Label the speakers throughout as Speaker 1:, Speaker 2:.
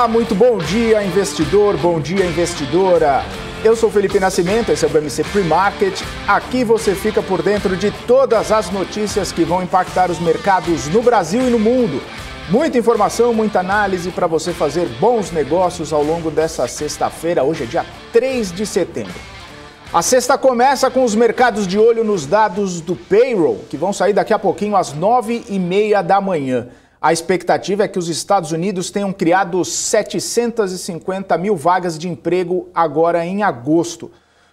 Speaker 1: Olá, muito bom dia, investidor, bom dia, investidora. Eu sou Felipe Nascimento, esse é o BMC Pre-Market. Aqui você fica por dentro de todas as notícias que vão impactar os mercados no Brasil e no mundo. Muita informação, muita análise para você fazer bons negócios ao longo dessa sexta-feira. Hoje é dia 3 de setembro. A sexta começa com os mercados de olho nos dados do payroll, que vão sair daqui a pouquinho às 9h30 da manhã. A expectativa é que os Estados Unidos tenham criado 750 mil vagas de emprego agora em agosto.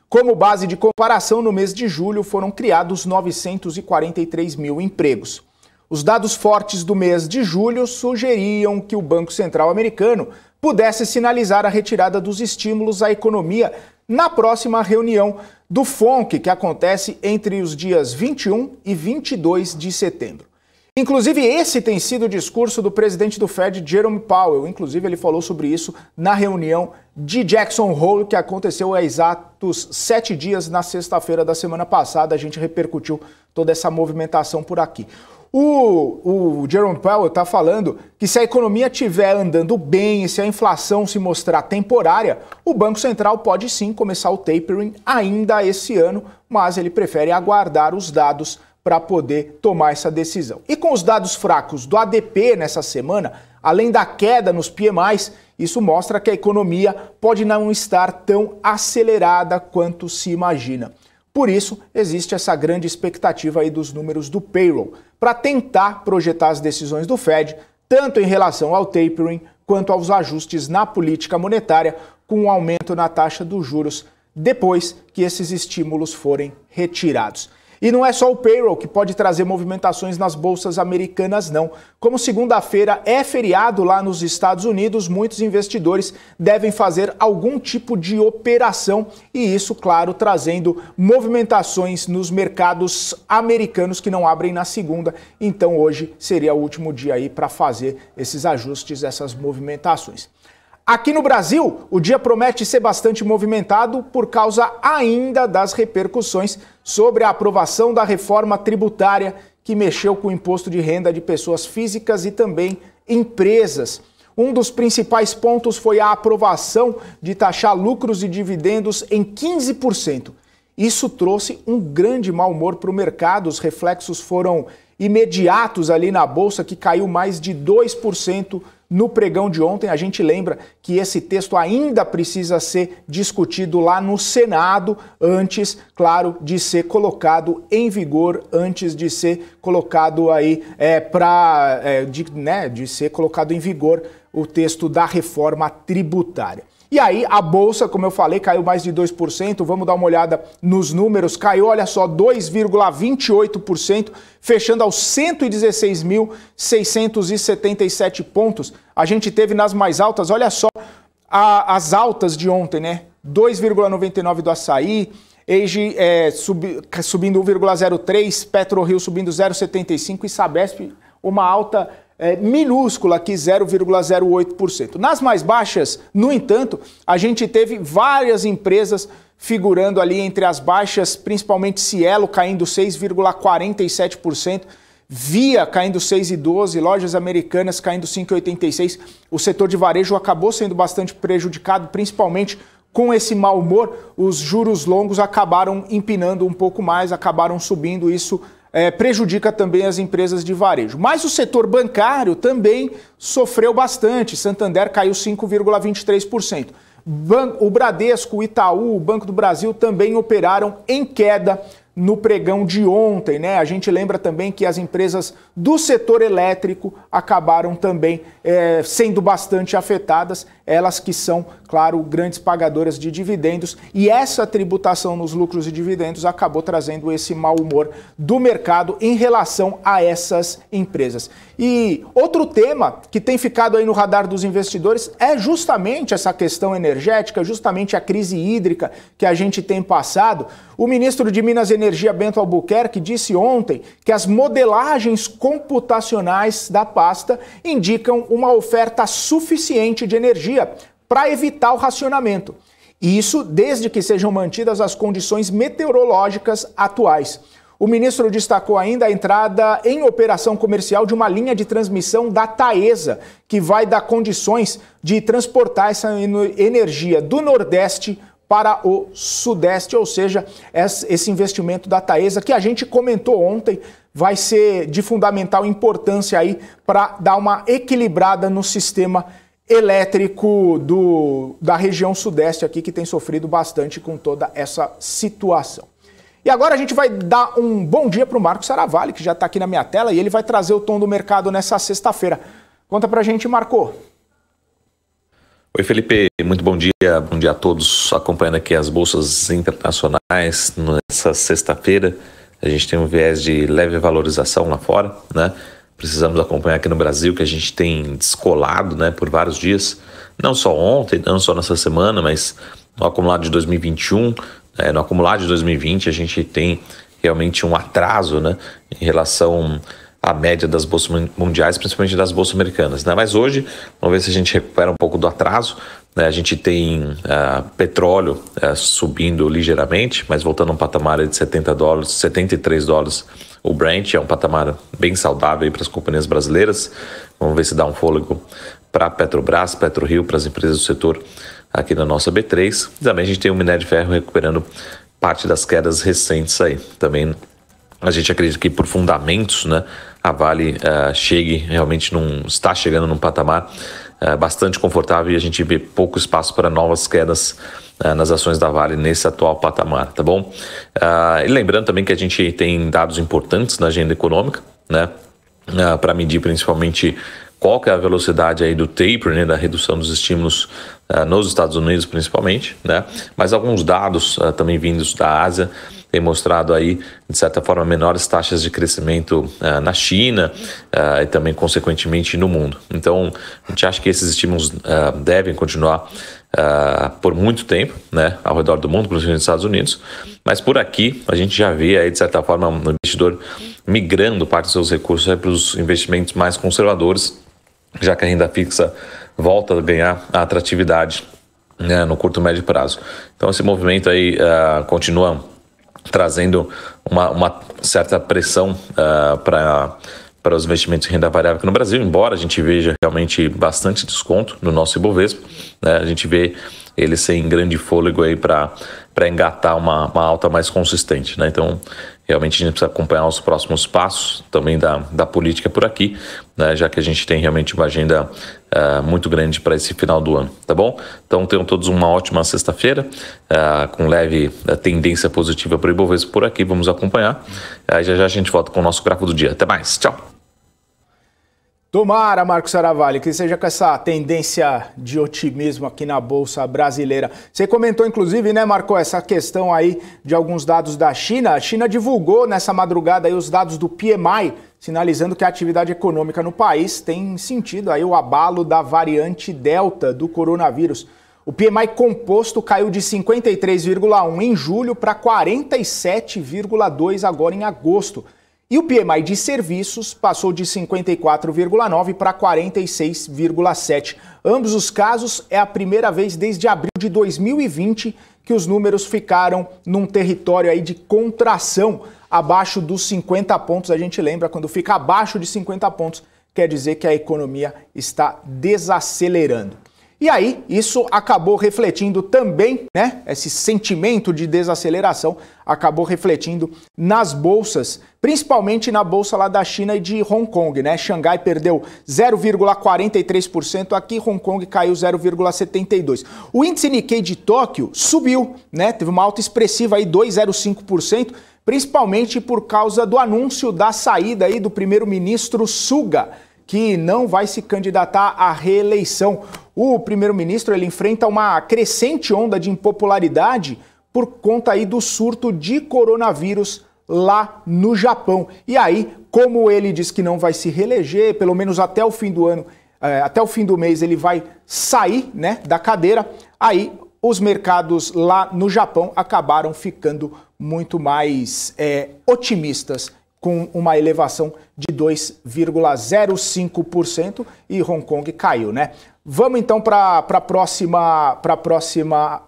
Speaker 1: Como base de comparação, no mês de julho foram criados 943 mil empregos. Os dados fortes do mês de julho sugeriam que o Banco Central americano pudesse sinalizar a retirada dos estímulos à economia na próxima reunião do FONC, que acontece entre os dias 21 e 22 de setembro. Inclusive, esse tem sido o discurso do presidente do Fed, Jerome Powell. Inclusive, ele falou sobre isso na reunião de Jackson Hole, que aconteceu há exatos 7 dias, na sexta-feira da semana passada. A gente repercutiu toda essa movimentação por aqui. O Jerome Powell está falando que se a economia estiver andando bem e se a inflação se mostrar temporária, o Banco Central pode sim começar o tapering ainda esse ano, mas ele prefere aguardar os dados para poder tomar essa decisão. E com os dados fracos do ADP nessa semana, além da queda nos PMIs, isso mostra que a economia pode não estar tão acelerada quanto se imagina. Por isso, existe essa grande expectativa aí dos números do payroll, para tentar projetar as decisões do Fed, tanto em relação ao tapering quanto aos ajustes na política monetária, com um aumento na taxa dos juros depois que esses estímulos forem retirados. E não é só o payroll que pode trazer movimentações nas bolsas americanas, não. Como segunda-feira é feriado lá nos Estados Unidos, muitos investidores devem fazer algum tipo de operação e isso, claro, trazendo movimentações nos mercados americanos que não abrem na segunda. Então hoje seria o último dia aí para fazer esses ajustes, essas movimentações. Aqui no Brasil, o dia promete ser bastante movimentado por causa ainda das repercussões sobre a aprovação da reforma tributária que mexeu com o imposto de renda de pessoas físicas e também empresas. Um dos principais pontos foi a aprovação de taxar lucros e dividendos em 15%. Isso trouxe um grande mau humor para o mercado, os reflexos foram imediatos ali na Bolsa, que caiu mais de 2% no pregão de ontem. A gente lembra que esse texto ainda precisa ser discutido lá no Senado antes, claro, de ser colocado em vigor, antes de ser colocado aí de ser colocado em vigor o texto da reforma tributária. E aí a Bolsa, como eu falei, caiu mais de 2%, vamos dar uma olhada nos números, caiu, olha só, 2,28%, fechando aos 116.677 pontos. A gente teve nas mais altas, olha só, as altas de ontem, né? 2,99% do Açaí, Ege subindo 1,03%, PetroRio subindo 0,75% e Sabesp uma alta minúscula aqui, 0,08%. Nas mais baixas, no entanto, a gente teve várias empresas figurando ali entre as baixas, principalmente Cielo caindo 6,47%, Via caindo 6,12%, Lojas Americanas caindo 5,86%. O setor de varejo acabou sendo bastante prejudicado, principalmente com esse mau humor. Os juros longos acabaram empinando um pouco mais, acabaram subindo, isso prejudica também as empresas de varejo. Mas o setor bancário também sofreu bastante. Santander caiu 5,23%. O Bradesco, o Itaú, o Banco do Brasil também operaram em queda no pregão de ontem, né? A gente lembra também que as empresas do setor elétrico acabaram também sendo bastante afetadas, elas que são, claro, grandes pagadoras de dividendos, e essa tributação nos lucros e dividendos acabou trazendo esse mau humor do mercado em relação a essas empresas. E outro tema que tem ficado aí no radar dos investidores é justamente essa questão energética, justamente a crise hídrica que a gente tem passado. O ministro de Minas e Energia, Bento Albuquerque, disse ontem que as modelagens computacionais da pasta indicam uma oferta suficiente de energia para evitar o racionamento. Isso desde que sejam mantidas as condições meteorológicas atuais. O ministro destacou ainda a entrada em operação comercial de uma linha de transmissão da Taesa, que vai dar condições de transportar essa energia do Nordeste para o Sudeste, ou seja, esse investimento da Taesa, que a gente comentou ontem, vai ser de fundamental importância aí para dar uma equilibrada no sistema elétrico da região Sudeste aqui, que tem sofrido bastante com toda essa situação. E agora a gente vai dar um bom dia para o Marco Saravalli, que já está aqui na minha tela, e ele vai trazer o tom do mercado nessa sexta-feira. Conta para a gente, Marco.
Speaker 2: Oi, Felipe, muito bom dia a todos acompanhando aqui as bolsas internacionais nessa sexta-feira. A gente tem um viés de leve valorização lá fora, né? Precisamos acompanhar aqui no Brasil, que a gente tem descolado, né, por vários dias, não só ontem, não só nessa semana, mas no acumulado de 2021, no acumulado de 2020, a gente tem realmente um atraso, né, em relação à média das bolsas mundiais, principalmente das bolsas americanas, né? Mas hoje, vamos ver se a gente recupera um pouco do atraso, né? A gente tem petróleo subindo ligeiramente, mas voltando a um patamar de $70, 73 dólares o Brent, é um patamar bem saudável para as companhias brasileiras. Vamos ver se dá um fôlego para a Petrobras, PetroRio, para as empresas do setor aqui na nossa B3. Também a gente tem o minério de ferro recuperando parte das quedas recentes aí. Também a gente acredita que por fundamentos, né, a Vale está chegando num patamar bastante confortável e a gente vê pouco espaço para novas quedas nas ações da Vale nesse atual patamar, tá bom? E lembrando também que a gente tem dados importantes na agenda econômica, né, para medir principalmente qual que é a velocidade aí do taper, né, da redução dos estímulos nos Estados Unidos principalmente, né? Mas alguns dados também vindos da Ásia têm mostrado aí, de certa forma, menores taxas de crescimento na China e também, consequentemente, no mundo. Então, a gente acha que esses estímulos devem continuar por muito tempo, né, ao redor do mundo, principalmente nos Estados Unidos, mas por aqui a gente já vê aí, de certa forma, um investidor migrando parte dos seus recursos para os investimentos mais conservadores, já que a renda fixa volta a ganhar a atratividade, né, no curto e médio prazo. Então esse movimento aí continua trazendo uma certa pressão para os investimentos em renda variável aqui no Brasil, embora a gente veja realmente bastante desconto no nosso Ibovespa, né? A gente vê ele sem grande fôlego aí para engatar uma alta mais consistente, né? Então, realmente a gente precisa acompanhar os próximos passos também da política por aqui, né? Já que a gente tem realmente uma agenda muito grande para esse final do ano, tá bom? Então, tenham todos uma ótima sexta-feira, com leve tendência positiva para o Ibovespa por aqui, vamos acompanhar. Já a gente volta com o nosso gráfico do dia. Até mais, tchau!
Speaker 1: Tomara, Marco Saravalli, que seja com essa tendência de otimismo aqui na Bolsa Brasileira. Você comentou, inclusive, né, Marco, essa questão aí de alguns dados da China. A China divulgou nessa madrugada aí os dados do PMI, sinalizando que a atividade econômica no país tem sentido aí o abalo da variante Delta do coronavírus. O PMI composto caiu de 53,1 em julho para 47,2 agora em agosto. E o PMI de serviços passou de 54,9 para 46,7. Ambos os casos é a primeira vez desde abril de 2020 que os números ficaram num território aí de contração abaixo dos 50 pontos. A gente lembra, quando fica abaixo de 50 pontos, quer dizer que a economia está desacelerando. E aí, isso acabou refletindo também, né? Esse sentimento de desaceleração acabou refletindo nas bolsas, principalmente na bolsa lá da China e de Hong Kong, né? Xangai perdeu 0,43%, aqui Hong Kong caiu 0,72%. O índice Nikkei de Tóquio subiu, né? Teve uma alta expressiva aí, 2,05%, principalmente por causa do anúncio da saída aí do primeiro-ministro Suga, que não vai se candidatar à reeleição. O primeiro-ministro ele enfrenta uma crescente onda de impopularidade por conta aí do surto de coronavírus lá no Japão. E aí, como ele diz que não vai se reeleger, pelo menos até o fim do ano, até o fim do mês ele vai sair, né, da cadeira, aí os mercados lá no Japão acabaram ficando muito mais otimistas, com uma elevação de 2,05% e Hong Kong caiu, né? Vamos então para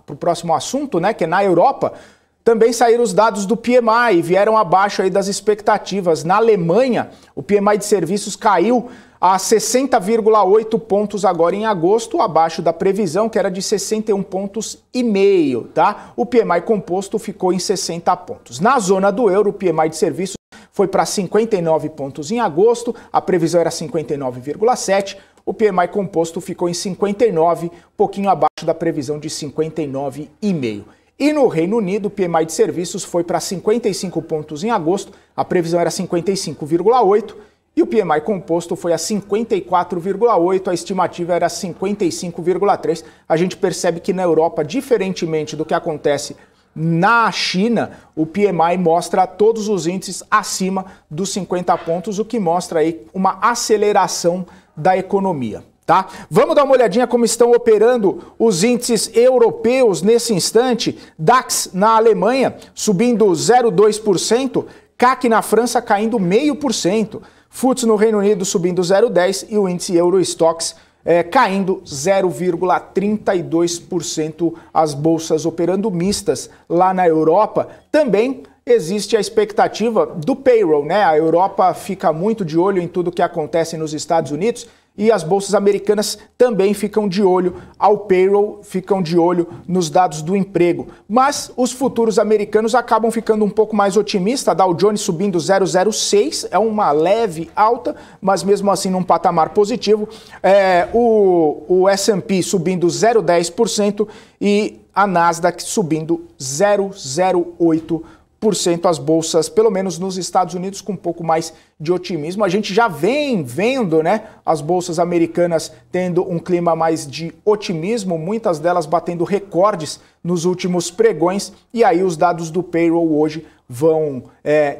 Speaker 1: o próximo assunto, né? Que é na Europa. Também saíram os dados do PMI e vieram abaixo aí das expectativas. Na Alemanha, o PMI de serviços caiu a 60,8 pontos agora em agosto, abaixo da previsão, que era de 61,5 pontos, tá? O PMI composto ficou em 60 pontos. Na zona do euro, o PMI de serviços foi para 59 pontos em agosto, a previsão era 59,7. O PMI composto ficou em 59, pouquinho abaixo da previsão de 59,5. E no Reino Unido, o PMI de serviços foi para 55 pontos em agosto, a previsão era 55,8. E o PMI composto foi a 54,8, a estimativa era 55,3. A gente percebe que na Europa, diferentemente do que acontece na China, o PMI mostra todos os índices acima dos 50 pontos, o que mostra aí uma aceleração da economia. Tá? Vamos dar uma olhadinha como estão operando os índices europeus nesse instante. DAX na Alemanha subindo 0,2%, CAC na França caindo 0,5%. FTSE no Reino Unido subindo 0,10% e o índice Eurostoxx caindo 0,32%, as bolsas operando mistas lá na Europa. Também existe a expectativa do payroll, né? A Europa fica muito de olho em tudo que acontece nos Estados Unidos e as bolsas americanas também ficam de olho ao payroll, ficam de olho nos dados do emprego. Mas os futuros americanos acabam ficando um pouco mais otimistas, a Dow Jones subindo 0,06, é uma leve alta, mas mesmo assim num patamar positivo. O S&P subindo 0,10% e a Nasdaq subindo 0,08%. As bolsas, pelo menos nos Estados Unidos, com um pouco mais de otimismo. A gente já vem vendo, né, as bolsas americanas tendo um clima mais de otimismo, muitas delas batendo recordes nos últimos pregões, e aí os dados do payroll hoje vão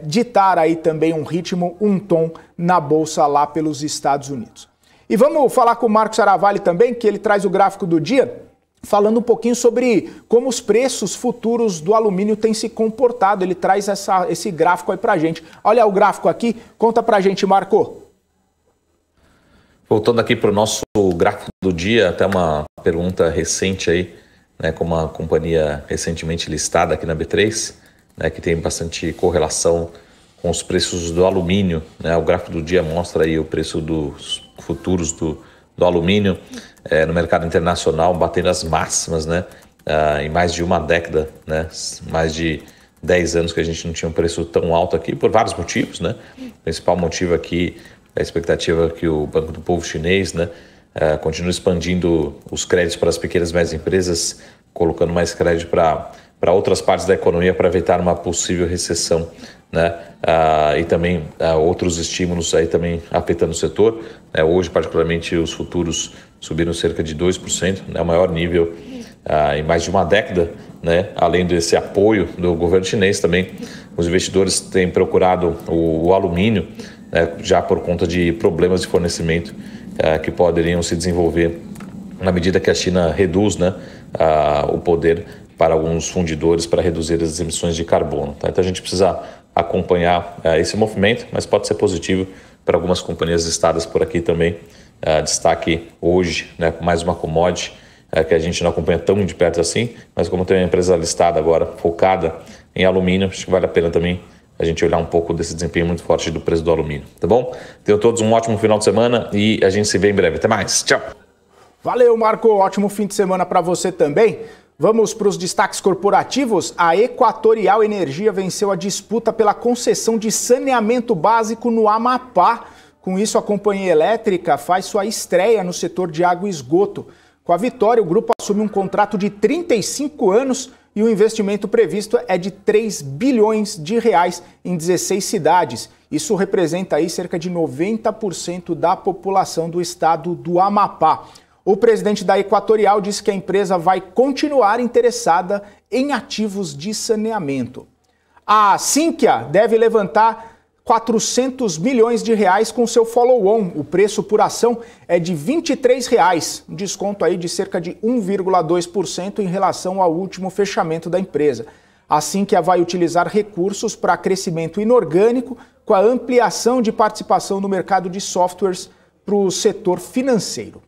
Speaker 1: ditar aí também um ritmo, um tom na bolsa lá pelos Estados Unidos. E vamos falar com o Marcos Aravalli também, que ele traz o gráfico do dia, falando um pouquinho sobre como os preços futuros do alumínio têm se comportado. Ele traz esse gráfico aí pra gente. Olha o gráfico aqui, conta pra gente, Marco.
Speaker 2: Voltando aqui para o nosso gráfico do dia, até uma pergunta recente aí, né, com uma companhia recentemente listada aqui na B3, né, que tem bastante correlação com os preços do alumínio, né? O gráfico do dia mostra aí o preço dos futuros do alumínio no mercado internacional batendo as máximas, né? Em mais de uma década, né? Mais de 10 anos que a gente não tinha um preço tão alto aqui, por vários motivos, né? O principal motivo aqui é a expectativa que o Banco do Povo chinês, né, continue expandindo os créditos para as pequenas e médias empresas, colocando mais crédito para outras partes da economia para evitar uma possível recessão, né? E também outros estímulos aí também afetando o setor. Hoje, particularmente, os futuros subiram cerca de 2%, né? O maior nível em mais de uma década, né? Além desse apoio do governo chinês, também os investidores têm procurado o alumínio, né, já por conta de problemas de fornecimento que poderiam se desenvolver na medida que a China reduz, né, o poder para alguns fundidores para reduzir as emissões de carbono. Tá? Então a gente precisa acompanhar esse movimento, mas pode ser positivo para algumas companhias listadas por aqui também. Destaque hoje, né, mais uma commodity que a gente não acompanha tão de perto assim, mas como tem uma empresa listada agora focada em alumínio, acho que vale a pena também a gente olhar um pouco desse desempenho muito forte do preço do alumínio, tá bom? Tenham todos um ótimo final de semana e a gente se vê em breve. Até mais, tchau!
Speaker 1: Valeu, Marco, ótimo fim de semana para você também. Vamos para os destaques corporativos. A Equatorial Energia venceu a disputa pela concessão de saneamento básico no Amapá. Com isso, a companhia elétrica faz sua estreia no setor de água e esgoto. Com a vitória, o grupo assume um contrato de 35 anos e o investimento previsto é de 3 bilhões de reais em 16 cidades. Isso representa aí cerca de 90% da população do estado do Amapá. O presidente da Equatorial disse que a empresa vai continuar interessada em ativos de saneamento. A Sinqia deve levantar 400 milhões de reais com seu follow-on. O preço por ação é de R$ 23, um desconto aí de cerca de 1,2% em relação ao último fechamento da empresa. A Sinqia vai utilizar recursos para crescimento inorgânico com a ampliação de participação no mercado de softwares para o setor financeiro.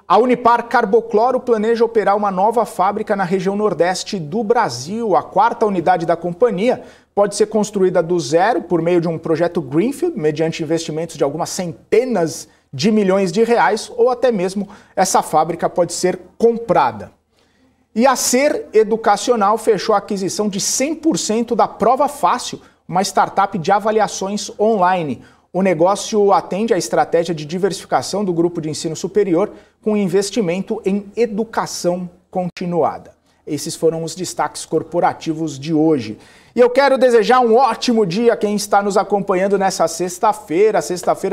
Speaker 1: A Unipar Carbocloro planeja operar uma nova fábrica na região nordeste do Brasil. A quarta unidade da companhia pode ser construída do zero por meio de um projeto Greenfield, mediante investimentos de algumas centenas de milhões de reais, ou até mesmo essa fábrica pode ser comprada. E a Ser Educacional fechou a aquisição de 100% da Prova Fácil, uma startup de avaliações online. O negócio atende à estratégia de diversificação do grupo de ensino superior com investimento em educação continuada. Esses foram os destaques corporativos de hoje. E eu quero desejar um ótimo dia a quem está nos acompanhando nessa sexta-feira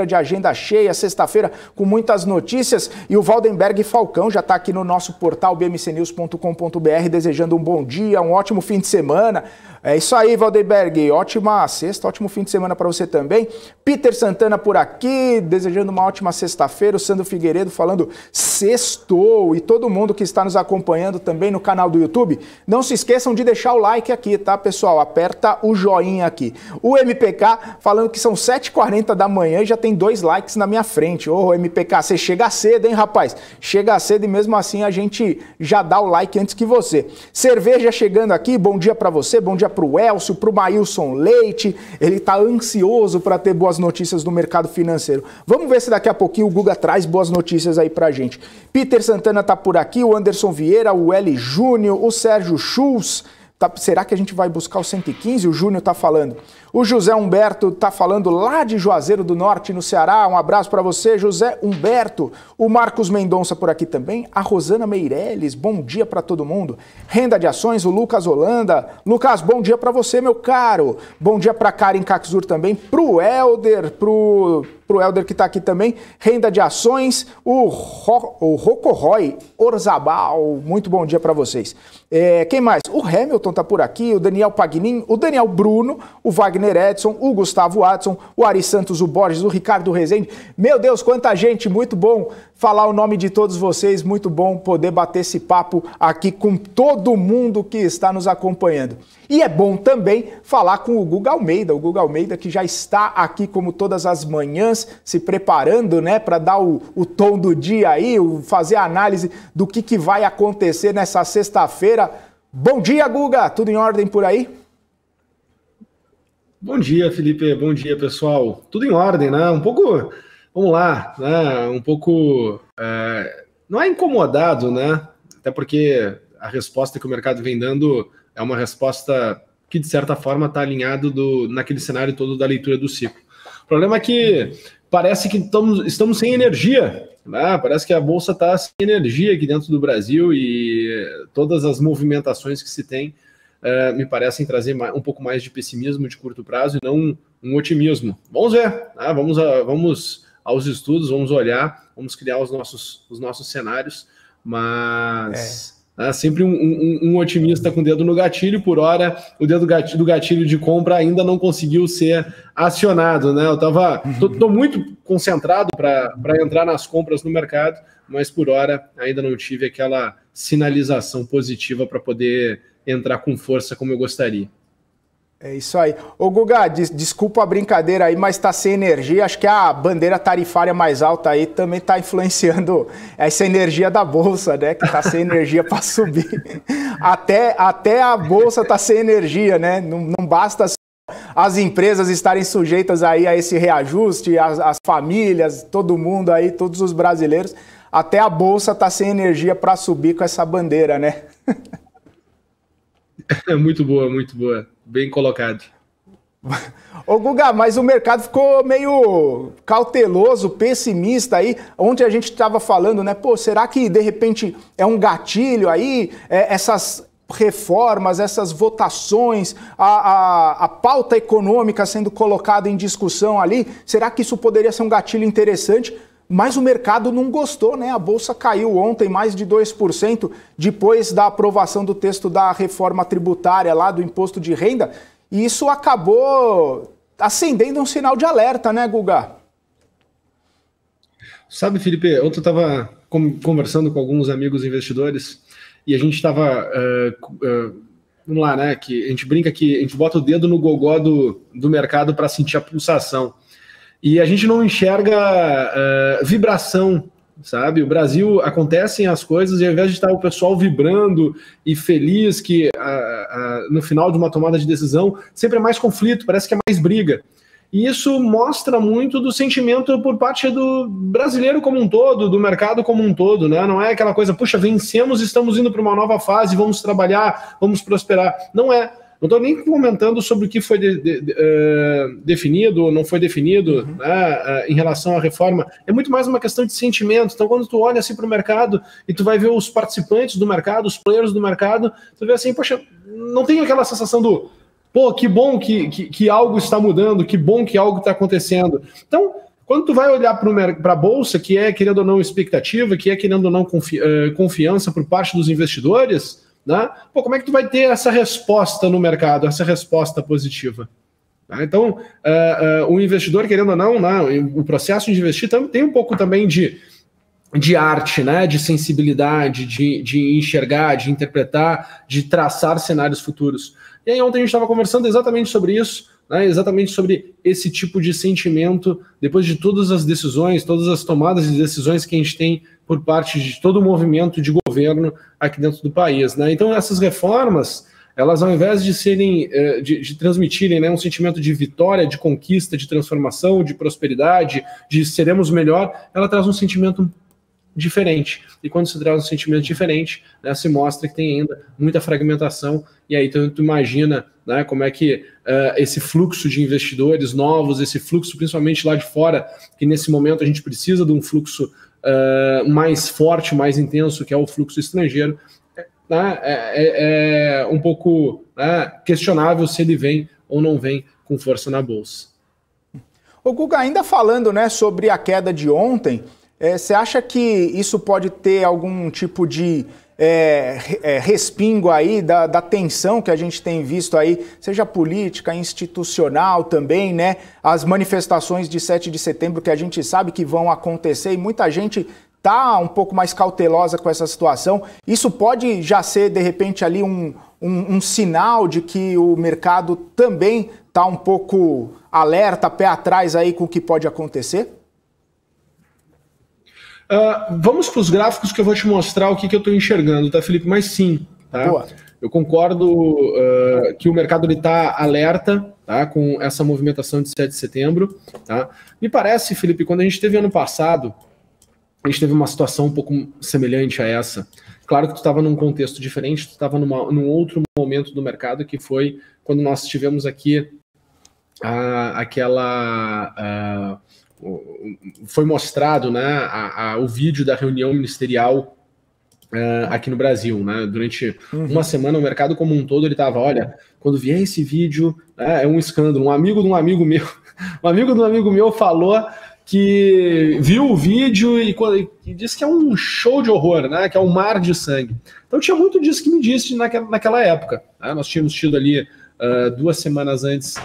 Speaker 1: de agenda cheia, sexta-feira com muitas notícias. E o Valdenberg Falcão já está aqui no nosso portal bmcnews.com.br desejando um bom dia, um ótimo fim de semana. É isso aí, Valdenberg. Ótima sexta, ótimo fim de semana para você também. Peter Santana por aqui, desejando uma ótima sexta-feira. O Sandro Figueiredo falando sextou. E todo mundo que está nos acompanhando também no canal do YouTube, não se esqueçam de deixar o like aqui, tá, pessoal? Aperta o joinha aqui. O MPK falando que são 7h40 da manhã e já tem 2 likes na minha frente. Ô, MPK, você chega cedo, hein, rapaz? Chega cedo e mesmo assim a gente já dá o like antes que você. Cerveja chegando aqui, bom dia para você, bom dia pro Elcio, pro Maílson Leite. Ele tá ansioso para ter boas notícias do mercado financeiro. Vamos ver se daqui a pouquinho o Guga traz boas notícias aí pra gente. Peter Santana tá por aqui, o Anderson Vieira, o L. Júnior, o Sérgio Schultz. Será que a gente vai buscar o 115? O Júnior está falando. O José Humberto está falando lá de Juazeiro do Norte, no Ceará. Um abraço para você, José Humberto. O Marcos Mendonça por aqui também. A Rosana Meirelles, bom dia para todo mundo. Renda de Ações, o Lucas Holanda. Lucas, bom dia para você, meu caro. Bom dia para Karen Kaczur também. Pro Helder, pro Helder que está aqui também. Renda de Ações, o Rocoroy Orzabal. Muito bom dia para vocês. Quem mais? O Hamilton está por aqui, o Daniel Pagnin, o Daniel Bruno, o Wagner Edson, o Gustavo Watson, o Ari Santos, o Borges, o Ricardo Rezende. Meu Deus, quanta gente, muito bom falar o nome de todos vocês, muito bom poder bater esse papo aqui com todo mundo que está nos acompanhando. E é bom também falar com o Guga Almeida que já está aqui como todas as manhãs, se preparando, né, para dar o tom do dia aí, fazer a análise do que vai acontecer nessa sexta-feira. Bom dia, Guga, tudo em ordem por aí?
Speaker 3: Bom dia, Felipe, bom dia, pessoal. Tudo em ordem, né? Um pouco, vamos lá, né? Um pouco, não é incomodado, né? Até porque a resposta que o mercado vem dando é uma resposta que, de certa forma, está alinhado naquele cenário todo da leitura do ciclo. O problema é que parece que estamos sem energia, né? Parece que a Bolsa está sem energia aqui dentro do Brasil e todas as movimentações que se tem me parecem trazer um pouco mais de pessimismo de curto prazo e não um otimismo. Vamos ver, né? Vamos aos estudos, vamos olhar, vamos criar os nossos cenários, mas... sempre um otimista com o dedo no gatilho, por hora o dedo do gatilho de compra ainda não conseguiu ser acionado, né? Eu tô muito concentrado para entrar nas compras no mercado, mas por hora ainda não tive aquela sinalização positiva para poder entrar com força como eu gostaria.
Speaker 1: É isso aí. Ô Guga, desculpa a brincadeira aí, mas está sem energia. Acho que a bandeira tarifária mais alta aí também está influenciando essa energia da Bolsa, né? Que está sem energia para subir. Até a Bolsa está sem energia, né? Não basta as empresas estarem sujeitas aí a esse reajuste, as famílias, todo mundo aí, todos os brasileiros. Até a Bolsa está sem energia para subir com essa bandeira, né?
Speaker 3: Muito boa, muito boa. Bem colocado.
Speaker 1: Ô Guga, mas o mercado ficou meio cauteloso, pessimista aí, onde a gente estava falando, né? Pô, será que de repente é um gatilho aí, essas reformas, essas votações, a pauta econômica sendo colocada em discussão ali, será que isso poderia ser um gatilho interessante? Mas o mercado não gostou, né? A Bolsa caiu ontem mais de 2% depois da aprovação do texto da reforma tributária lá do imposto de renda. E isso acabou acendendo um sinal de alerta, né, Guga?
Speaker 3: Sabe, Felipe, ontem eu estava conversando com alguns amigos investidores e a gente estava... vamos lá, né? Que a gente brinca que a gente bota o dedo no gogó do mercado para sentir a pulsação. E a gente não enxerga vibração sabe? O Brasil, acontecem as coisas e ao invés de estar o pessoal vibrando e feliz que no final de uma tomada de decisão, sempre é mais conflito, parece que é mais briga. E isso mostra muito do sentimento por parte do brasileiro como um todo, do mercado como um todo, né? Não é aquela coisa, puxa, vencemos, estamos indo para uma nova fase, vamos trabalhar, vamos prosperar. Não é. Não estou nem comentando sobre o que foi definido ou não foi definido, né, em relação à reforma. É muito mais uma questão de sentimento. Então, quando tu olha assim para o mercado e tu vai ver os participantes do mercado, os players do mercado, tu vê assim, poxa, não tem aquela sensação do pô, que bom que algo está mudando, que bom que algo está acontecendo. Então, quando tu vai olhar para a Bolsa, que é, querendo ou não, expectativa, que é, querendo ou não, confiança por parte dos investidores, né? Pô, como é que tu vai ter essa resposta no mercado, essa resposta positiva? Então, o investidor, querendo ou não, né, o processo de investir tem um pouco também de arte, né, de sensibilidade, de enxergar, de interpretar, de traçar cenários futuros. E aí ontem a gente estava conversando exatamente sobre isso, né, exatamente sobre esse tipo de sentimento, depois de todas as decisões, todas as tomadas de decisões que a gente tem por parte de todo o movimento de governo aqui dentro do país, né? Então essas reformas, elas ao invés de serem, de transmitirem, né, um sentimento de vitória, de conquista, de transformação, de prosperidade, de seremos melhor, ela traz um sentimento diferente. E quando se traz um sentimento diferente, né, se mostra que tem ainda muita fragmentação, e aí tu imagina, né, como é que esse fluxo de investidores novos, esse fluxo principalmente lá de fora, que nesse momento a gente precisa de um fluxo mais forte, mais intenso, que é o fluxo estrangeiro, né, é um pouco, né, questionável se ele vem ou não vem com força na Bolsa.
Speaker 1: Ô Guga, ainda falando, né, sobre a queda de ontem, você acha que isso pode ter algum tipo de respingo aí da tensão que a gente tem visto aí, seja política, institucional também, né? As manifestações de 7 de setembro que a gente sabe que vão acontecer e muita gente está um pouco mais cautelosa com essa situação. Isso pode já ser, de repente, ali um sinal de que o mercado também está um pouco alerta, pé atrás aí com o que pode acontecer?
Speaker 3: Vamos para os gráficos que eu vou te mostrar o que eu estou enxergando, tá, Felipe? Mas sim, tá?
Speaker 1: Boa.
Speaker 3: Eu concordo que o mercado está alerta, tá, com essa movimentação de 7 de setembro. Tá? Me parece, Felipe, quando a gente teve ano passado, a gente teve uma situação um pouco semelhante a essa. Claro que tu estava num contexto diferente, tu estava num outro momento do mercado, que foi quando nós tivemos aqui foi mostrado, né, o vídeo da reunião ministerial aqui no Brasil, né? Durante uma semana o mercado como um todo ele estava, olha, quando vier esse vídeo, é um escândalo. Um amigo de um amigo meu falou que viu o vídeo e disse que é um show de horror, né? Que é um mar de sangue. Então tinha muito disso que me disse naquela época. Né? Nós tínhamos tido ali 2 semanas antes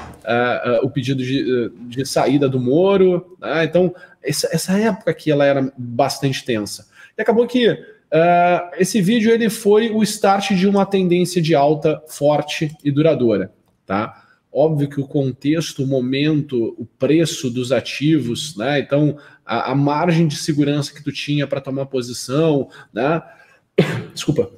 Speaker 3: o pedido de saída do Moro, né? Então essa época aqui ela era bastante tensa e acabou que esse vídeo ele foi o start de uma tendência de alta forte e duradoura, tá? Óbvio que o contexto, o momento, o preço dos ativos, né? Então a margem de segurança que tu tinha para tomar posição, né? Desculpa.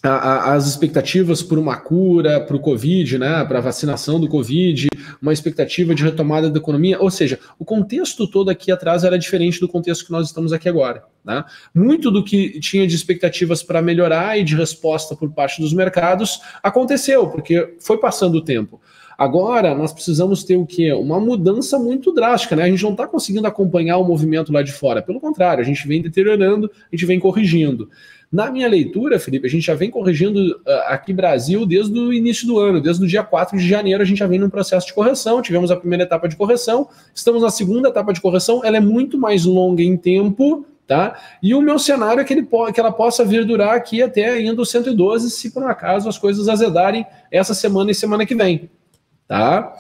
Speaker 3: As expectativas por uma cura para o Covid, né, para a vacinação do Covid, uma expectativa de retomada da economia, ou seja, o contexto todo aqui atrás era diferente do contexto que nós estamos aqui agora. Né? Muito do que tinha de expectativas para melhorar e de resposta por parte dos mercados aconteceu, porque foi passando o tempo. Agora, nós precisamos ter o quê? Uma mudança muito drástica, né? A gente não está conseguindo acompanhar o movimento lá de fora. Pelo contrário, a gente vem deteriorando, a gente vem corrigindo. Na minha leitura, Felipe, a gente já vem corrigindo aqui no Brasil desde o início do ano, desde o dia 4 de janeiro a gente já vem num processo de correção, tivemos a primeira etapa de correção, estamos na segunda etapa de correção, ela é muito mais longa em tempo, tá? E o meu cenário é que ela possa vir durar aqui até ainda o 112, se por um acaso as coisas azedarem essa semana e semana que vem, tá?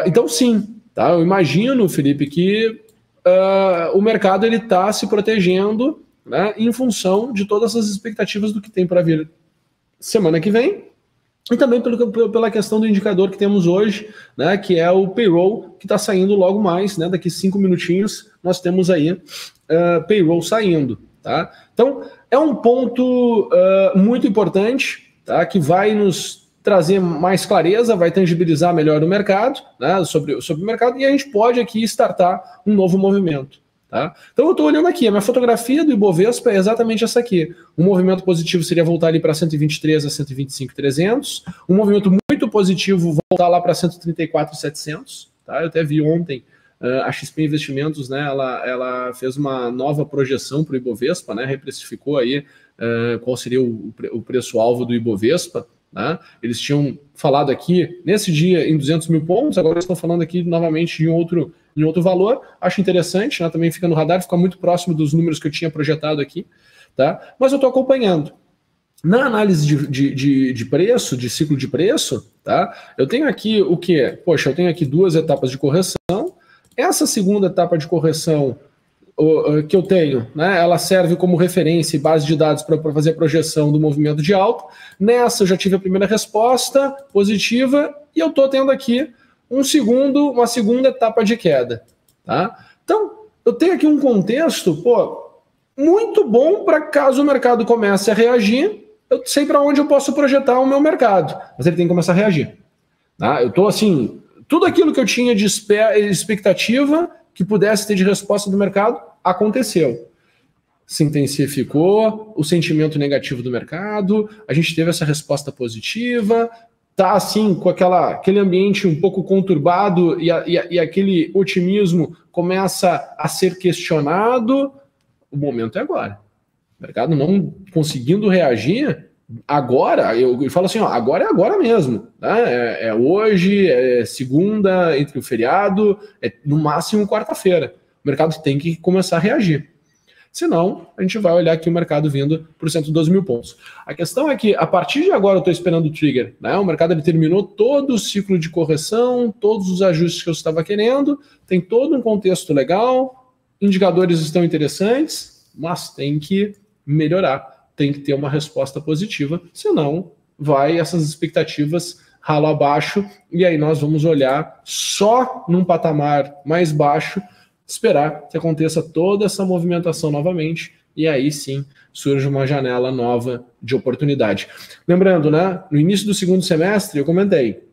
Speaker 3: Então sim, tá? Eu imagino, Felipe, que o mercado ele está se protegendo, né, em função de todas as expectativas do que tem para vir semana que vem, E também pela questão do indicador que temos hoje, né, que é o payroll, que está saindo logo mais, né, daqui 5 minutinhos nós temos aí payroll saindo. Tá? Então, é um ponto muito importante, tá, que vai nos trazer mais clareza, vai tangibilizar melhor o mercado, né, sobre o mercado, e a gente pode aqui startar um novo movimento. Tá? Então eu estou olhando aqui, a minha fotografia do Ibovespa é exatamente essa aqui. Um movimento positivo seria voltar ali para 123 a 125.300, um movimento muito positivo voltar lá para 134.700. Tá? Eu até vi ontem a XP Investimentos, né, ela fez uma nova projeção para o Ibovespa, né, reprecificou aí qual seria o preço-alvo do Ibovespa. Né? Eles tinham falado aqui, nesse dia, em 200 mil pontos, agora eles estão falando aqui novamente em outro valor. Acho interessante, né? Também fica no radar, fica muito próximo dos números que eu tinha projetado aqui. Tá? Mas eu estou acompanhando. Na análise de preço, de ciclo de preço, tá? Eu tenho aqui o quê? Poxa, eu tenho aqui 2 etapas de correção. Essa segunda etapa de correção que eu tenho, né, ela serve como referência e base de dados para fazer a projeção do movimento de alta. Nessa eu já tive a primeira resposta positiva e eu estou tendo aqui uma segunda etapa de queda. Tá? Então, eu tenho aqui um contexto muito bom para caso o mercado comece a reagir, eu sei para onde eu posso projetar o meu mercado, mas ele tem que começar a reagir. Tá? Eu estou assim, tudo aquilo que eu tinha de expectativa que pudesse ter de resposta do mercado, aconteceu. Se intensificou o sentimento negativo do mercado, a gente teve essa resposta positiva, tá assim, com aquele ambiente um pouco conturbado e aquele otimismo começa a ser questionado, o momento é agora. O mercado não conseguindo reagir, agora, eu falo assim, agora é agora mesmo. Né? É hoje, é segunda, entre o feriado, é no máximo quarta-feira. O mercado tem que começar a reagir. Senão, a gente vai olhar aqui o mercado vindo por 112 mil pontos. A questão é que, a partir de agora, eu estou esperando o trigger. Né? O mercado ele terminou todo o ciclo de correção, todos os ajustes que eu estava querendo, tem todo um contexto legal, indicadores estão interessantes, mas tem que melhorar. Tem que ter uma resposta positiva, senão vai essas expectativas ralo abaixo, e aí nós vamos olhar só num patamar mais baixo, esperar que aconteça toda essa movimentação novamente, e aí sim surge uma janela nova de oportunidade. Lembrando, né, no início do segundo semestre, eu comentei,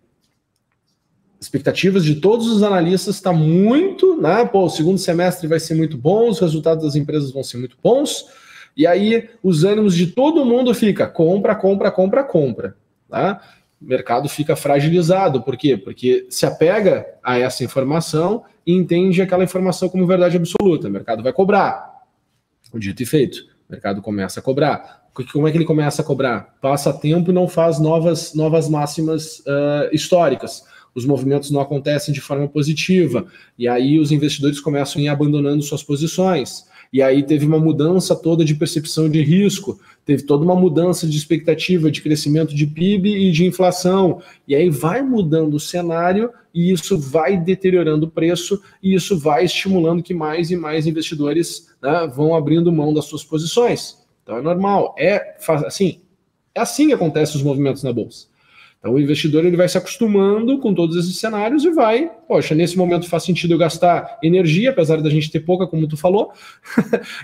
Speaker 3: expectativas de todos os analistas está muito, né, o segundo semestre vai ser muito bom, os resultados das empresas vão ser muito bons, e aí os ânimos de todo mundo fica compra. Tá? O mercado fica fragilizado. Por quê? Porque se apega a essa informação e entende aquela informação como verdade absoluta. O mercado vai cobrar. O dito e feito. O mercado começa a cobrar. Como é que ele começa a cobrar? Passa tempo e não faz novas máximas históricas. Os movimentos não acontecem de forma positiva. E aí os investidores começam a ir abandonando suas posições. E aí teve uma mudança toda de percepção de risco, teve toda uma mudança de expectativa de crescimento de PIB e de inflação. E aí vai mudando o cenário e isso vai deteriorando o preço e isso vai estimulando que mais e mais investidores, né, vão abrindo mão das suas posições. Então é normal, é assim que acontecem os movimentos na Bolsa. Então o investidor ele vai se acostumando com todos esses cenários e vai, poxa, nesse momento faz sentido eu gastar energia, apesar da gente ter pouca, como tu falou,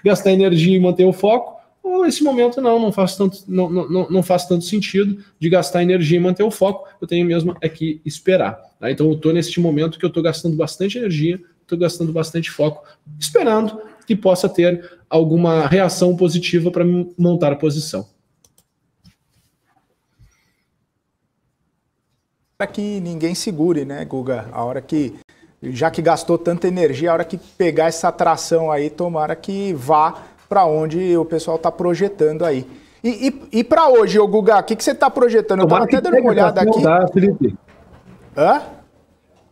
Speaker 3: gastar energia e manter o foco, ou nesse momento não faz tanto sentido de gastar energia e manter o foco, eu tenho mesmo é que esperar. Tá? Então eu estou neste momento que eu estou gastando bastante energia, estou gastando bastante foco, esperando que possa ter alguma reação positiva para montar a posição.
Speaker 1: Para que ninguém segure, né, Guga? A hora que, já que gastou tanta energia, a hora que pegar essa atração aí, tomara que vá para onde o pessoal está projetando aí. E para hoje, ô Guga, o que você está projetando? Eu estava até dando uma olhada aqui.
Speaker 3: Tá, Felipe?
Speaker 1: Hã?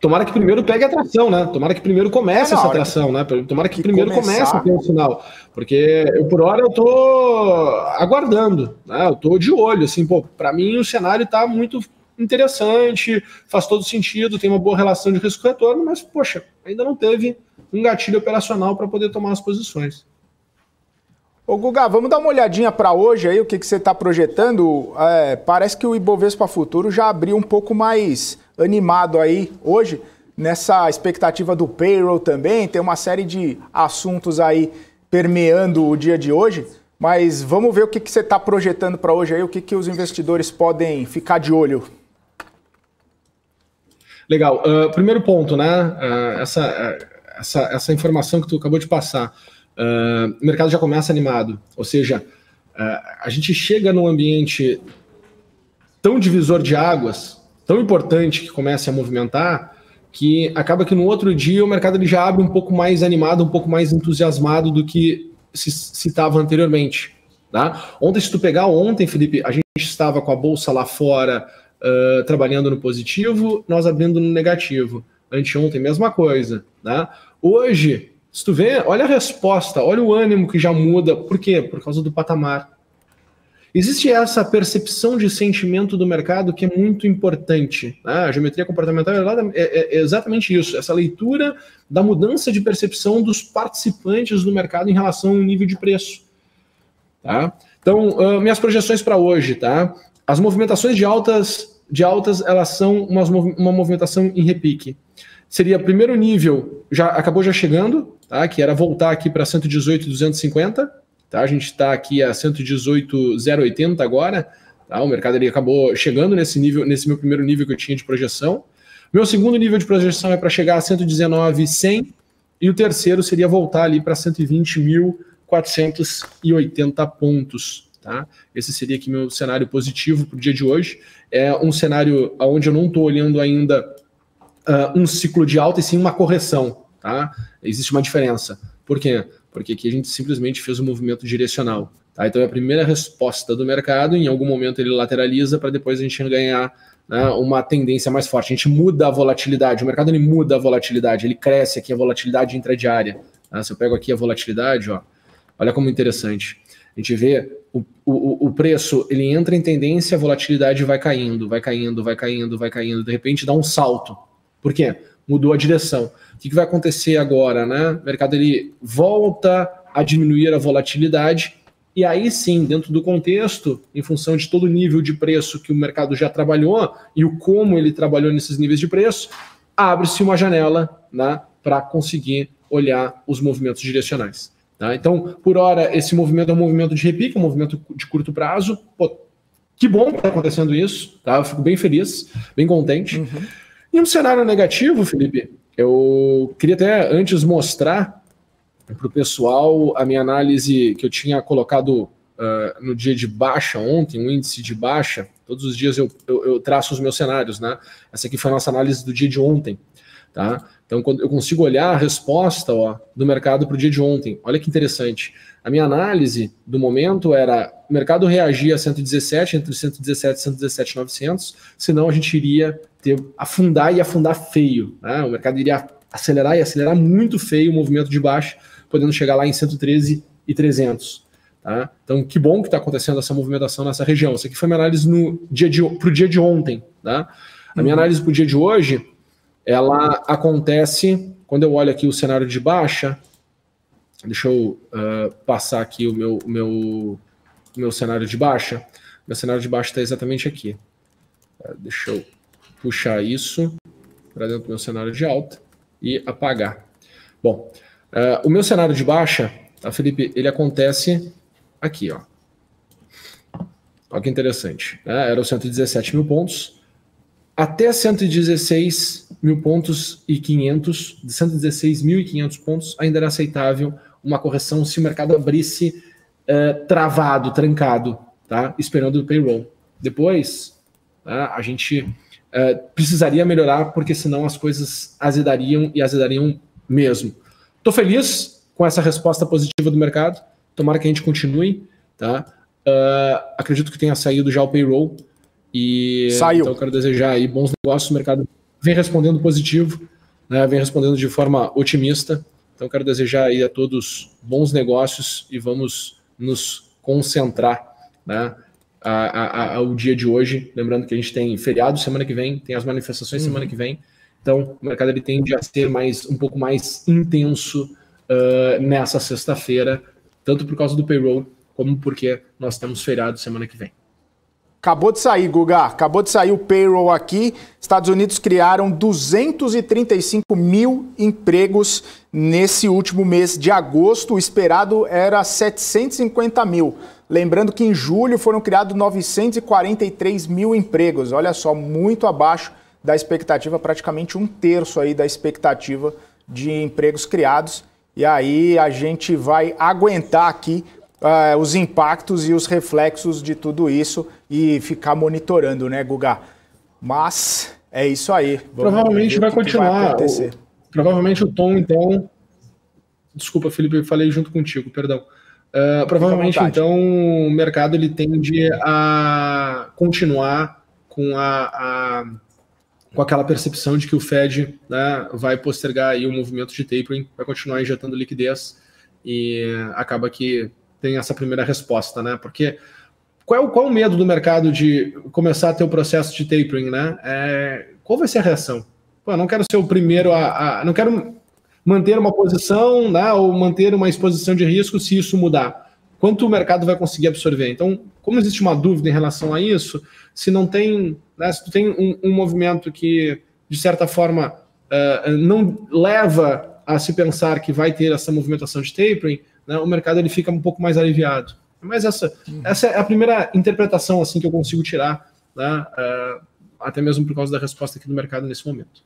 Speaker 3: Tomara que primeiro pegue a atração, né? Tomara que primeiro comece essa atração, né? Tomara que primeiro comece a ter um sinal. Porque por hora eu tô aguardando, né? Eu tô de olho, assim, para mim o cenário está muito interessante, faz todo sentido, tem uma boa relação de risco-retorno, mas, poxa, ainda não teve um gatilho operacional para poder tomar as posições.
Speaker 1: Ô Guga, vamos dar uma olhadinha para hoje aí, o que você está projetando? Parece que o Ibovespa Futuro já abriu um pouco mais animado aí hoje, nessa expectativa do payroll também, tem uma série de assuntos aí permeando o dia de hoje, mas vamos ver o que você está projetando para hoje aí, o que os investidores podem ficar de olho.
Speaker 3: Legal. Primeiro ponto, né? Essa informação que tu acabou de passar. O mercado já começa animado, ou seja, a gente chega num ambiente tão divisor de águas, tão importante que comece a movimentar, que acaba que no outro dia o mercado ele já abre um pouco mais animado, um pouco mais entusiasmado do que se citava anteriormente. Tá? Se tu pegar ontem, Felipe, a gente estava com a bolsa lá fora trabalhando no positivo, nós abrindo no negativo. Anteontem, mesma coisa. Tá? Hoje, se tu vê, olha a resposta, olha o ânimo que já muda. Por quê? Por causa do patamar. Existe essa percepção de sentimento do mercado que é muito importante. Né? A geometria comportamental é exatamente isso, essa leitura da mudança de percepção dos participantes do mercado em relação ao nível de preço. Tá? Então, minhas projeções para hoje, tá? As movimentações de altas, elas são uma movimentação em repique. Seria primeiro nível, acabou já chegando, tá? Que era voltar aqui para 118,250. Tá? A gente está aqui a 118,080 agora. Tá? O mercado ali acabou chegando nesse nível, nesse meu primeiro nível que eu tinha de projeção. Meu segundo nível de projeção é para chegar a 119,100 e o terceiro seria voltar ali para 120.480 pontos. Tá? Esse seria aqui meu cenário positivo para o dia de hoje. É um cenário onde eu não estou olhando ainda um ciclo de alta e sim uma correção. Tá? Existe uma diferença. Por quê? Porque aqui a gente simplesmente fez um movimento direcional. Tá? Então é a primeira resposta do mercado, em algum momento ele lateraliza para depois a gente ganhar, né, uma tendência mais forte. A gente muda a volatilidade, o mercado ele muda a volatilidade, ele cresce aqui a volatilidade intradiária. Tá? Se eu pego aqui a volatilidade, ó, olha como interessante. A gente vê o preço, ele entra em tendência, a volatilidade vai caindo, vai caindo, vai caindo, vai caindo, de repente dá um salto. Por quê? Mudou a direção. O que vai acontecer agora, né? O mercado ele volta a diminuir a volatilidade e aí sim, dentro do contexto, em função de todo o nível de preço que o mercado já trabalhou e o como ele trabalhou nesses níveis de preço, abre-se uma janela, né, para conseguir olhar os movimentos direcionais. Tá? Então, por hora, esse movimento é um movimento de repique, um movimento de curto prazo. Pô, que bom que está acontecendo isso, tá? Eu fico bem feliz, bem contente. Uhum. E um cenário negativo, Felipe, eu queria até antes mostrar para o pessoal a minha análise que eu tinha colocado no dia de baixa ontem, um índice de baixa. Todos os dias eu traço os meus cenários, né? Essa aqui foi a nossa análise do dia de ontem. Tá? Então, quando eu consigo olhar a resposta do mercado para o dia de ontem, olha que interessante. A minha análise do momento era o mercado reagir a 117, entre 117 e 117,900, senão a gente iria afundar feio. Né? O mercado iria acelerar e acelerar muito feio o movimento de baixa, podendo chegar lá em 113,300. Tá? Então, que bom que está acontecendo essa movimentação nessa região. Isso aqui foi minha análise para o dia de ontem. Tá? A minha análise para o dia de hoje, ela acontece quando eu olho aqui o cenário de baixa. Deixa eu passar aqui o meu cenário de baixa. Meu cenário de baixa está exatamente aqui. Deixa eu puxar isso para dentro do meu cenário de alta e apagar. Bom, o meu cenário de baixa, tá, Felipe, ele acontece aqui, ó. Olha que interessante. Era os 117 mil pontos. Até 116 mil pontos e 500, de 116.500 pontos, ainda era aceitável uma correção se o mercado abrisse travado, trancado, tá? Esperando o payroll. Depois, tá, a gente precisaria melhorar, porque senão as coisas azedariam e azedariam mesmo. Estou feliz com essa resposta positiva do mercado, tomara que a gente continue, tá? Acredito que tenha saído já o payroll. Saiu. Então eu quero desejar aí bons negócios, o mercado vem respondendo positivo, né, vem respondendo de forma otimista, então eu quero desejar aí a todos bons negócios e vamos nos concentrar, né, ao dia de hoje, lembrando que a gente tem feriado semana que vem, tem as manifestações semana que vem, então o mercado ele tende a ser um pouco mais intenso nessa sexta-feira, tanto por causa do payroll, como porque nós temos feriado semana que vem.
Speaker 1: Acabou de sair, Guga, acabou de sair o payroll aqui. Estados Unidos criaram 235 mil empregos nesse último mês de agosto. O esperado era 750 mil. Lembrando que em julho foram criados 943 mil empregos. Olha só, muito abaixo da expectativa, praticamente um terço aí da expectativa de empregos criados. E aí a gente vai aguentar aqui os impactos e os reflexos de tudo isso e ficar monitorando, né, Guga? Mas é isso aí.
Speaker 3: Provavelmente vai continuar. Provavelmente o tom, então... Desculpa, Felipe, eu falei junto contigo, perdão. Provavelmente, então, o mercado ele tende a continuar com com aquela percepção de que o Fed, né, vai postergar aí o movimento de tapering, vai continuar injetando liquidez e acaba que tem essa primeira resposta, né? Porque qual o medo do mercado de começar a ter o processo de tapering, né? Qual vai ser a reação? Pô, eu não quero ser o primeiro não quero manter uma posição, né, ou manter uma exposição de risco se isso mudar. Quanto o mercado vai conseguir absorver? Então, como existe uma dúvida em relação a isso, se não tem, né, se tu tem um movimento que, de certa forma, não leva a se pensar que vai ter essa movimentação de tapering, né, o mercado ele fica um pouco mais aliviado. Mas essa é a primeira interpretação assim, que eu consigo tirar, né, até mesmo por causa da resposta aqui do mercado nesse momento.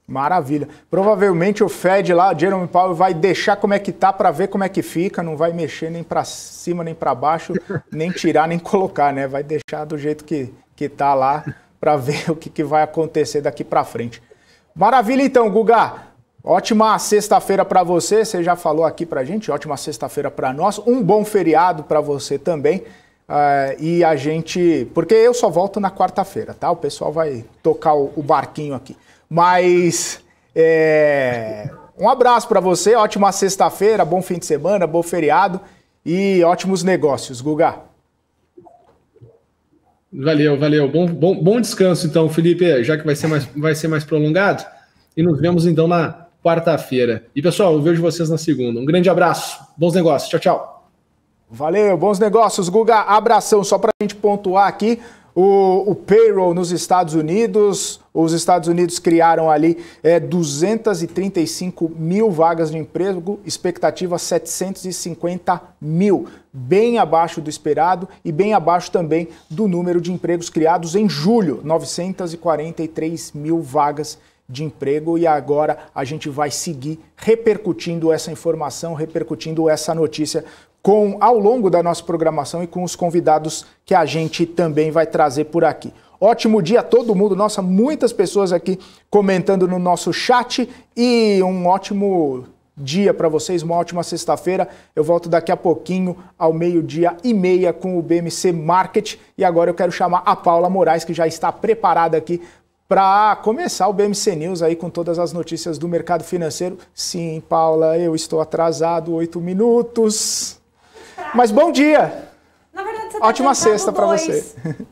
Speaker 1: Maravilha. Provavelmente o Fed lá, Jerome Powell, vai deixar como é que tá para ver como é que fica, não vai mexer nem para cima, nem para baixo, nem tirar, nem colocar, né? Vai deixar do jeito que tá lá para ver o que vai acontecer daqui para frente. Maravilha então, Guga. Ótima sexta-feira para você, você já falou aqui pra gente, ótima sexta-feira para nós, um bom feriado para você também. E a gente, porque eu só volto na quarta-feira, tá? O pessoal vai tocar o barquinho aqui. Mas um abraço para você, ótima sexta-feira, bom fim de semana, bom feriado e ótimos negócios, Guga.
Speaker 3: Valeu. Bom descanso então, Felipe, já que vai ser mais prolongado. E nos vemos então na quarta-feira. E pessoal, eu vejo vocês na segunda. Um grande abraço, bons negócios, tchau, tchau.
Speaker 1: Valeu, bons negócios, Guga. Abração, só para a gente pontuar aqui. O payroll nos Estados Unidos, os Estados Unidos criaram ali 235 mil vagas de emprego, expectativa 750 mil, bem abaixo do esperado e bem abaixo também do número de empregos criados em julho, 943 mil vagas de emprego, e agora a gente vai seguir repercutindo essa informação, repercutindo essa notícia ao longo da nossa programação e com os convidados que a gente também vai trazer por aqui. Ótimo dia a todo mundo, nossa, muitas pessoas aqui comentando no nosso chat e um ótimo dia para vocês, uma ótima sexta-feira. Eu volto daqui a pouquinho ao 12:30 com o BMC Market e agora eu quero chamar a Paula Moraes, que já está preparada aqui para começar o BMC News aí com todas as notícias do mercado financeiro. Sim, Paula, eu estou atrasado 8 minutos. Mas bom dia!
Speaker 4: Na verdade, você tá
Speaker 1: ótima sexta para você.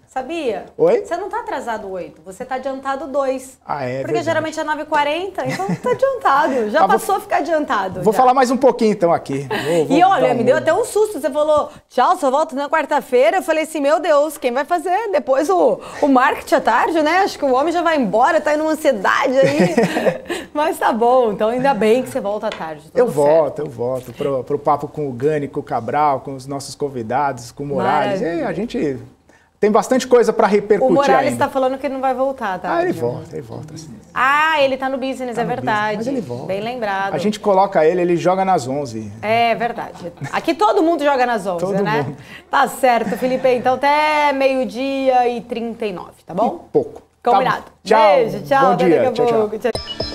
Speaker 4: Sabia?
Speaker 1: Oi?
Speaker 4: Você não tá atrasado 8, você tá adiantado 2.
Speaker 1: Ah, é?
Speaker 4: Porque
Speaker 1: verdade.
Speaker 4: Geralmente é 9h40, então tá adiantado. Já passou a ficar adiantado.
Speaker 1: Vou falar mais um pouquinho então aqui.
Speaker 4: E olha, me deu até um susto. Você falou, tchau, só volto na quarta-feira. Eu falei assim, meu Deus, quem vai fazer depois o marketing à tarde, né? Acho que o homem já vai embora, tá indo numa ansiedade aí. Mas tá bom, então ainda bem que você volta à tarde.
Speaker 1: Eu volto pro papo com o Gani, com o Cabral, com os nossos convidados, com o Morales. E a gente tem bastante coisa para repercutir ainda.
Speaker 4: O Morales está falando que ele não vai voltar, tá?
Speaker 1: Ele volta. Assim.
Speaker 4: Ele tá no business, é verdade.
Speaker 1: Business, mas ele volta.
Speaker 4: Bem lembrado.
Speaker 1: A gente coloca ele joga nas 11.
Speaker 4: É verdade. Aqui todo mundo joga nas 11,
Speaker 1: todo
Speaker 4: né?
Speaker 1: Mundo.
Speaker 4: Tá certo, Felipe. Então até 12:39, tá bom?
Speaker 1: E pouco.
Speaker 4: Combinado.
Speaker 1: Tá, tchau.
Speaker 4: Beijo, tchau.
Speaker 1: Bom dia. Tchau.
Speaker 4: Tchau.